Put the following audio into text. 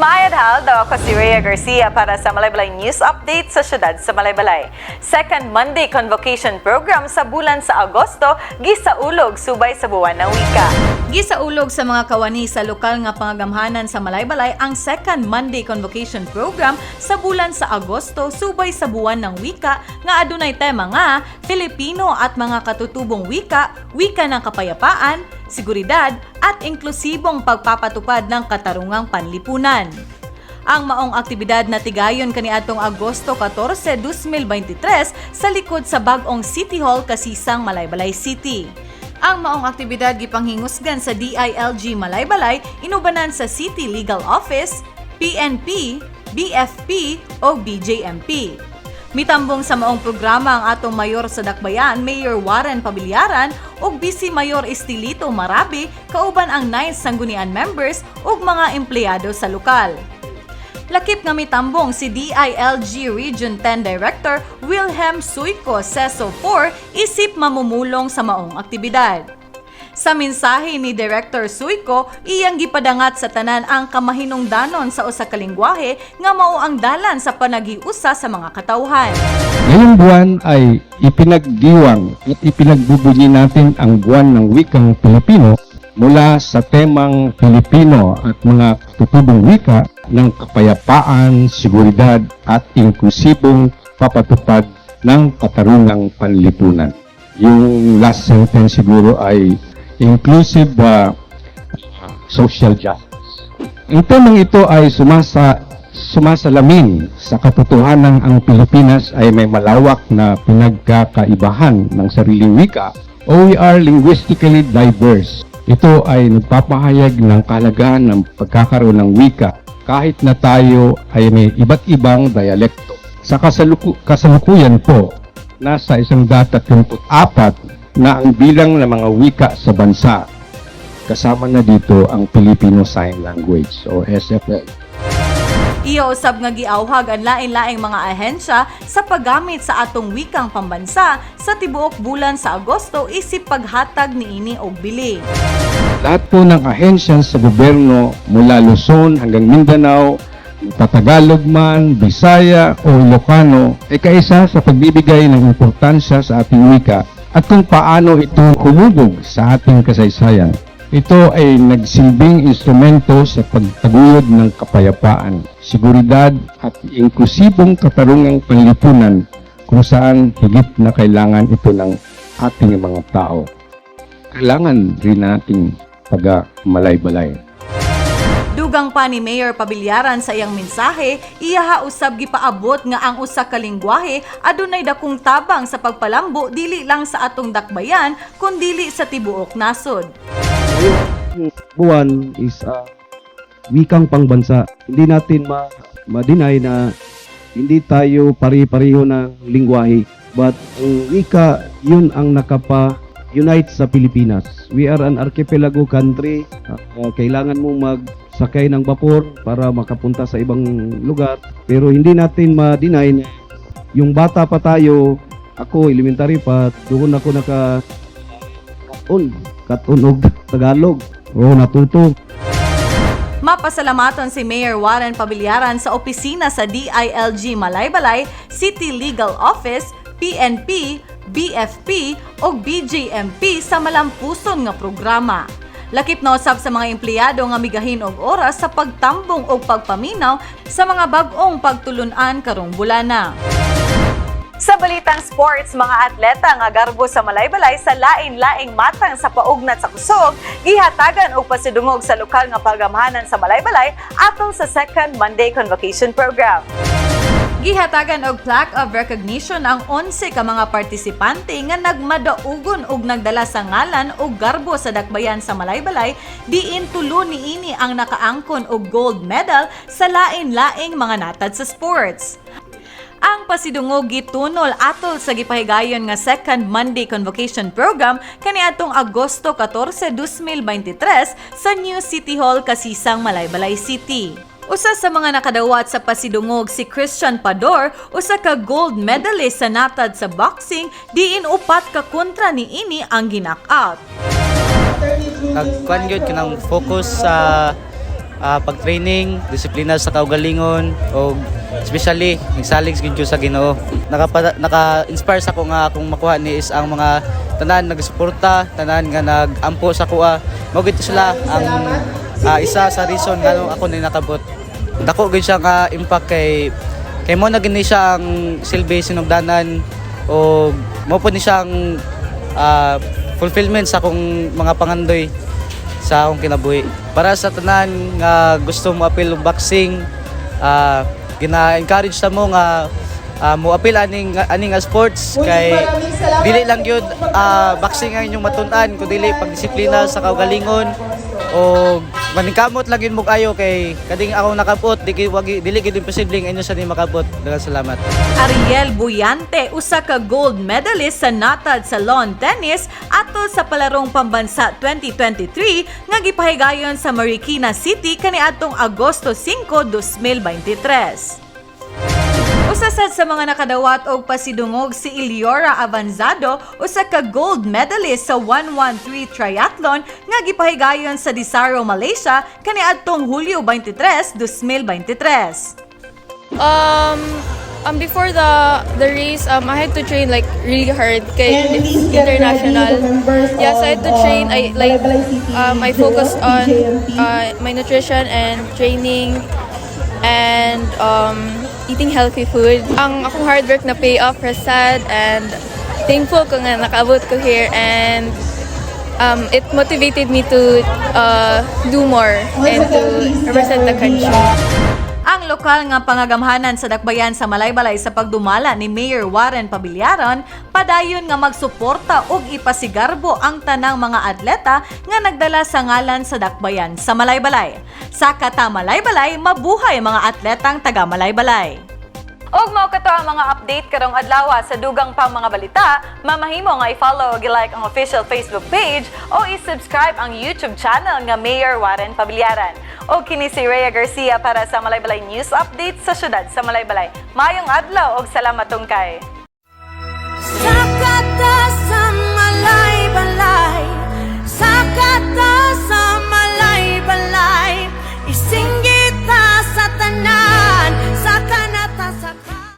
Maayad hal daw ako si Rhea Garcia para sa Malaybalay News Update sa syudad sa Malaybalay. Second Monday Convocation Program sa bulan sa Agosto, gisaulog subay sa buwan ng wika. Gisaulog sa mga kawani sa lokal nga pangagamhanan sa Malaybalay ang Second Monday Convocation Program sa bulan sa Agosto subay sa buwan ng wika nga adunay tema nga Filipino at mga katutubong wika, wika ng kapayapaan, seguridad at inklusibong pagpapatupad ng katarungang panlipunan. Ang maong aktibidad na tigayon kaniadtong Agosto 14, 2023 sa likod sa bag-ong City Hall kasisang Malaybalay City. Ang maong aktibidad gipanghingusgan sa DILG Malaybalay inubanan sa City Legal Office, PNP, BFP o BJMP. Mitambong sa maong programa ang atong mayor sa Dakbayan, Mayor Warren Pabiliaran ug Vice Mayor Estilito Marabi kauban ang 9 sanggunian members ug mga empleyado sa lokal. Lakip nga mitambong si DILG Region 10 Director Wilhelm Suico Seso 4 isip mamumulong sa maong aktibidad. Sa mensahe ni Director Suico, iyang gipadangat sa tanan ang kamahinungdanon sa usa ka lengguwahe nga mao ang dalan sa panagiusa sa mga katawhan. Ngayong buwan ay ipinagdiwang at ipinagbubunyi natin ang buwan ng wikang Pilipino mula sa temang Pilipino at mga tutubong wika ng kapayapaan, seguridad at inklusibong papatupad ng katarungang panlipunan. Yung last sentence siguro ay inclusive social justice. Ang temang ito ay sumasalamin sa katotohanan ang Pilipinas ay may malawak na pinagkakaibahan ng sariling wika o we are linguistically diverse. Ito ay nagpapahayag ng kahalagahan ng pagkakaroon ng wika kahit na tayo ay may iba't ibang dialekto. Sa kasalukuyan po, nasa 134 na ang bilang ng mga wika sa bansa. Kasama na dito ang Filipino Sign Language o SFL. Iyo usab nga giawhag ang lain-laing mga ahensya sa paggamit sa atong wikang pambansa sa tibuok bulan sa Agosto isip paghatag niini og bili. Lahat po ng ahensya sa gobyerno mula Luzon hanggang Mindanao, Tagalog man, Bisaya o Ilocano ay kaisa sa pagbibigay ng importansya sa ating wika at kung paano ito humubog sa ating kasaysayan. Ito ay nagsilbing instrumento sa pagtaguyod ng kapayapaan, seguridad at inklusibong katarungang panlipunan kung saan higit na kailangan ito ng ating mga tao. Kailangan rin nating pag-malay-balay. Dugang pa ni Mayor Pabiliaran sa iyang mensahe, iyaha usab gipaabot nga ang usa ka lengguwahe adunay dakong tabang sa pagpalambo dili lang sa atong dakbayan kundi sa tibuok nasod. Buwan is wikang pangbansa. Hindi natin ma-deny na hindi tayo pari-pareho ng lingwahe. But ang wika, yun ang nakapa-unite sa Pilipinas. We are an archipelago country. Kailangan mong magsakay ng vapor para makapunta sa ibang lugar. Pero hindi natin ma-deny na yung bata pa tayo, ako elementary pa, doon ako katunog Tagalog. Natuto. Mapasalamaton si Mayor Warren Pabiliaran sa opisina sa DILG Malaybalay, City Legal Office, PNP, BFP o BJMP sa malampuson nga programa. Lakip na usab sa mga empleyado nga migahin og oras sa pagtambong o pagpaminaw sa mga bag-ong pagtulunan karong bulana. Sa balitang sports, mga atleta nga garbo sa Malaybalay sa lain-laing matang sa paugnat sa kusog, gihatagan og pasidungog sa lokal nga pagamhanan sa Malaybalay atol sa Second Monday Convocation Program. Gihatagan og plaque of recognition ang 11 ka mga partisipante nga nagmadaugon og nagdala sa ngalan og garbo sa dakbayan sa Malaybalay, diin tulo niini ang nakaangkon og gold medal sa lain-laing mga natad sa sports. Ang pasidungog gitunol atol sa gipahigayon nga Second Monday Convocation Program kaniadtong Agosto 14, 2023 sa New City Hall kasisang Malaybalay City. Usa sa mga nakadawat sa pasidungog si Christian Pador, usa ka gold medalist sa natad sa boxing, diin upat ka kontra niini ang ginak-out. Nagkuan gyud kanang focus sa pag-training, disiplina sa kaugalingon o especially nagsalig gyud ko sa Ginoo. Naka-inspire sa ko nga akong makuha ni is ang mga tanan nagsuporta, tanan nga nag-ampo sa kuha. Mao gid sila ang isa sa reason nga ako ni nakabot. Dako gid siya nga impact kay mo na gini siya ang silbi sinugdanan o mo po ni siyang fulfillment sa akong mga pangandoy sa akong kinabuhi. Para sa tanan nga gusto mo apil og boxing, gina-encourage ta mo nga mo apil aning nga sports kay dili lang gyud boxing ang inyong matun-an kundi dili pagdisiplina sa kaugalingon o maningkamot lang yun mo kayo kay kading ako nakabot dili gid imposible nga inyo sa ni makabot. Daghang salamat. Ariel Buyante, usa ka gold medalist sa natad sa lawn tennis atol sa palarong pambansa 2023 nga gipahigayon sa Marikina City kaniadtong Agosto 5, 2023. Usasad sa mga nakadawat og pasidungog si Eliora Avanzado, usa ka gold medalist sa 113 triathlon nga gipahigayon sa Desaro, Malaysia kaniadtong Hulyo 23, 2023. Before the race, I had to train like really hard kay it's international. Yeah, so I had to train. I focused on my nutrition and training and eating healthy food. Ang akong hard work na pay off, sad and thankful ko nga nakaabot ko here and it motivated me to do more and to represent the country. Ang lokal nga pangagamhanan sa dakbayan sa Malaybalay sa pagdumala ni Mayor Warren Pabillaron, padayon nga magsuporta ug ipasigarbo ang tanang mga atleta nga nagdala sa ngalan sa dakbayan sa Malaybalay. Sa Kata Malaybalay, mabuhay mga atletang taga Malaybalay. Og mao kato ang mga update karong adlaw sa dugang pang mga balita, mamahimo nga i-follow ug i-like ang official Facebook page o i-subscribe ang YouTube channel nga Mayor Warren Pabillaron. O kini si Rhea Garcia para sa Malaybalay News Update sa syudad sa Malaybalay. Mayong adlaw og salamat tungkay.